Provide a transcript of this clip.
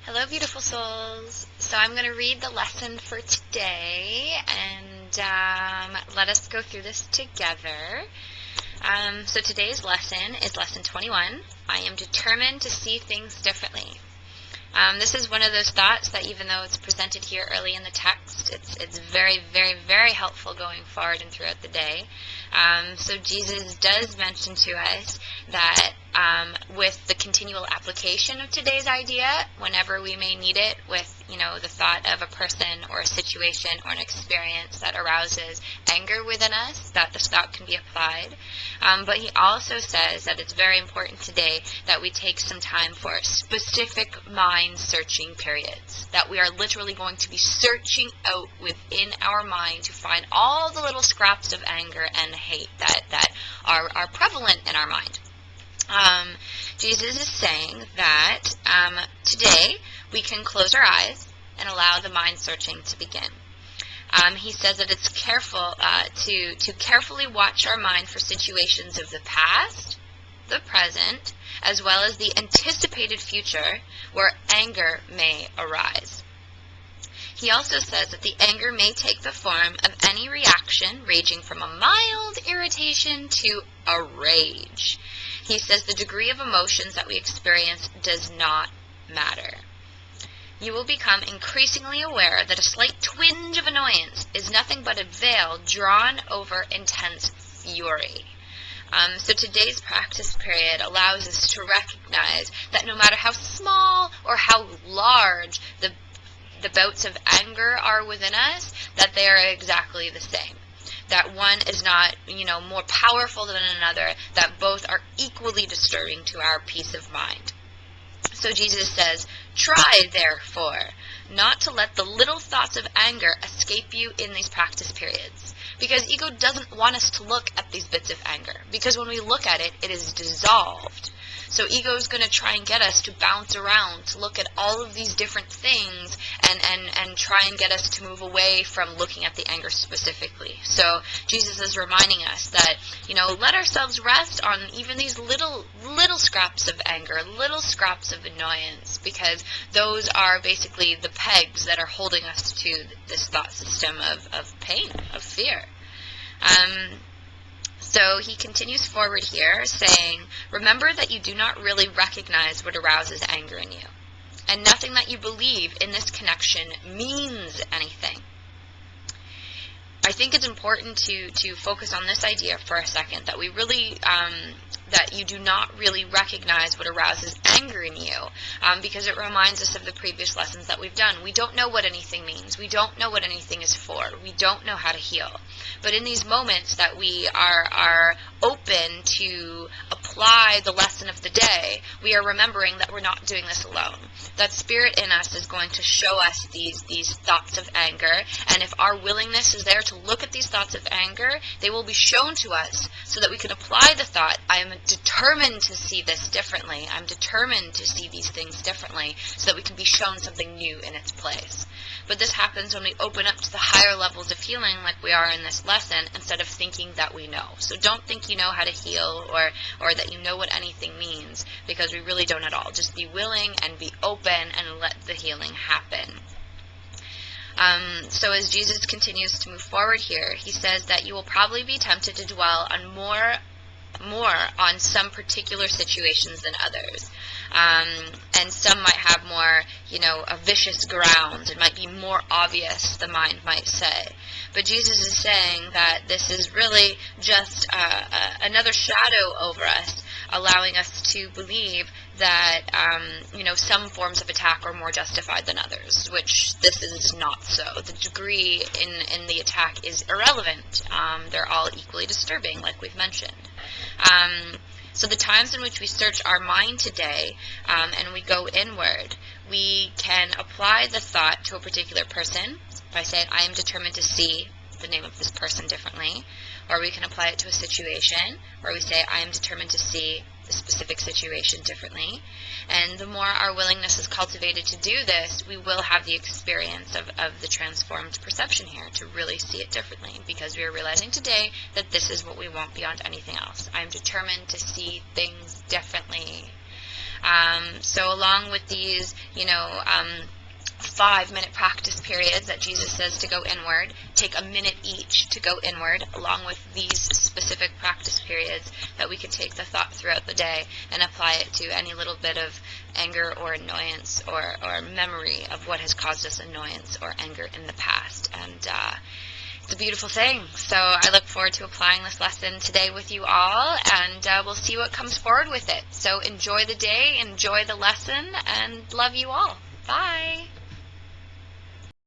Hello, beautiful souls. So I'm going to read the lesson for today, and let us go through this together. So today's lesson is lesson 21. I am determined to see things differently. This is one of those thoughts that, even though it's presented here early in the text, it's very, very, very helpful going forward and throughout the day. So Jesus does mention to us that with the continual application of today's idea, whenever we may need it, with the thought of a person or a situation or an experience that arouses anger within us, that this thought can be applied. But he also says that it's very important today that we take some time for specific mind-searching periods, that we are literally going to be searching out within our mind to find all the little scraps of anger and hate that are prevalent in our mind. Jesus is saying that today we can close our eyes and allow the mind searching to begin. He says that it's careful to carefully watch our mind for situations of the past, the present, as well as the anticipated future where anger may arise. He also says that the anger may take the form of any reaction ranging from a mild irritation to a rage. He says the degree of emotions that we experience does not matter. You will become increasingly aware that a slight twinge of annoyance is nothing but a veil drawn over intense fury. So today's practice period allows us to recognize that no matter how small or how large the bouts of anger are within us, that they are exactly the same. That one is not, more powerful than another, that both are equally disturbing to our peace of mind. So Jesus says, try, therefore, not to let the little thoughts of anger escape you in these practice periods. Because ego doesn't want us to look at these bits of anger. Because when we look at it, it is dissolved. So ego is going to try and get us to bounce around, to look at all of these different things and try and get us to move away from looking at the anger specifically. So Jesus is reminding us that, let ourselves rest on even these little scraps of anger, little scraps of annoyance, because those are basically the pegs that are holding us to this thought system of pain, of fear. So he continues forward here saying, remember that you do not really recognize what arouses anger in you, and nothing that you believe in this connection means anything. I think it's important to focus on this idea for a second, that we really, that you do not really recognize what arouses anger in you, because it reminds us of the previous lessons that we've done. We don't know what anything means. We don't know what anything is for. We don't know how to heal. But in these moments that we are open to apply the lesson of the day, we are remembering that we're not doing this alone. That spirit in us is going to show us these thoughts of anger, and if our willingness is there to look at these thoughts of anger, they will be shown to us so that we can apply the thought, I am determined to see this differently. I'm determined to see these things differently, so that we can be shown something new in its place. But this happens when we open up to the higher levels of healing like we are in this lesson, instead of thinking that we know. So don't think you know how to heal or that you know what anything means, because we really don't at all. Just be willing and be open and let the healing happen. So as Jesus continues to move forward here, he says that you will probably be tempted to dwell on more on some particular situations than others. And some might have more, a vicious ground. It might be more obvious, the mind might say. But Jesus is saying that this is really just another shadow over us, allowing us to believe that, some forms of attack are more justified than others, which this is not so. The degree in the attack is irrelevant. They're all equally disturbing, like we've mentioned. So the times in which we search our mind today and we go inward, we can apply the thought to a particular person by saying, I am determined to see the name of this person differently. Or we can apply it to a situation where we say, I am determined to see the specific situation differently. And the more our willingness is cultivated to do this, we will have the experience of the transformed perception here, to really see it differently, because we are realizing today that this is what we want beyond anything else. I am determined to see things differently. So along with these, 5-minute practice periods that Jesus says to go inward, take a minute each to go inward, along with these specific practice periods that we can take the thought throughout the day and apply it to any little bit of anger or annoyance or memory of what has caused us annoyance or anger in the past. And it's a beautiful thing. So I look forward to applying this lesson today with you all, and we'll see what comes forward with it. So enjoy the day, enjoy the lesson, and love you all. Bye.